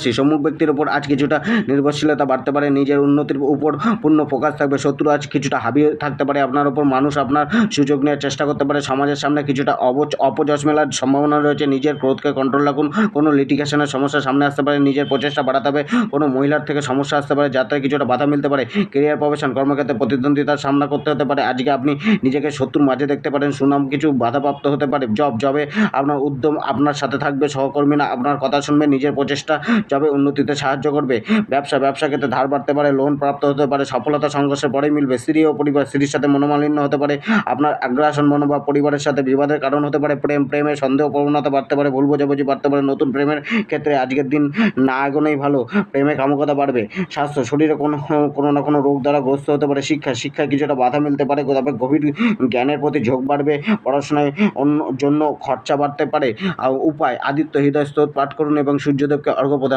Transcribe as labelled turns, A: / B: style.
A: সেই সম্মুখ ব্যক্তির উপর আজ কিছুটা নির্ভরশীলতা বাড়তে পারে, নিজের উন্নতির উপর পূর্ণ ফোকাস থাকবে। শত্রু আজ কিছুটা হাবি থাকতে পারে আপনার উপর, মানুষ আপনার সুযোগ নেওয়ার চেষ্টা করতে পারে, সমাজের সামনে কিছুটা অপযশ মেলার সম্ভাবনা রয়েছে। নিজের ক্রোধকে কন্ট্রোল রাখুন। কোনো লিটিগেশনের সমস্যা সামনে আসতে পারে, নিজের প্রচেষ্টা বাড়াতে হবে। কোনো মহিলার থেকে সমস্যা আসতে পারে, যাত্রায় কিছুটা বাধা মিলতে পারে। কেরিয়ার, প্রফেশন, কর্মক্ষেত্রে প্রতিদ্বন্দ্বিতার সামনা করতে হতে পারে। আজকে আপনি নিজেকে শত্রুর মাঝে দেখতে পারেন, সুনাম কিছু বাধাপ্রাপ্ত হতে পারে। জবে আপনার উদ্যম আপনার সাথে থাকবে, সহকর্মীরা আপনার কথা শুনবে, নিজের প্রচেষ্টা জবে উন্নতিতে সাহায্য করবে। ব্যবসা ক্ষেত্রে ধার বাড়তে পারে, লোন প্রাপ্ত হতে পারে, সফলতা সংঘর্ষের পরেই মিলবে। স্ত্রী ও পরিবার, স্ত্রীর সাথে মনোমালিন্য হতে পারে, আপনার আগ্রাসন মনোভাব পরিবারের সাথে বিবাদের কারণ হতে পারে। প্রেমে সন্দেহ প্রবণতা বাড়তে পারে, ভুল বোঝাবুঝি বাড়তে পারে। নতুন প্রেমের ক্ষেত্রে আজকের দিন না এগোনোই ভালো, প্রেমে কামুকতা বাড়বে। স্বাস্থ্য, শরীরে কোনো না কোনো রোগ দ্বারা গ্রস্ত হতে পারে। শিক্ষায় কিছুটা বাধা মিলতে পারে, তবে গভীর জ্ঞানের প্রতি ঝোঁক বাড়বে। পড়াশোনায় জন্য খরচা বাড়তে পারে। উপায়, আদিত্য হৃদয় স্তোত্র পাঠ করুন এবং সূর্যদেবকে অর্ঘ্য প্রদান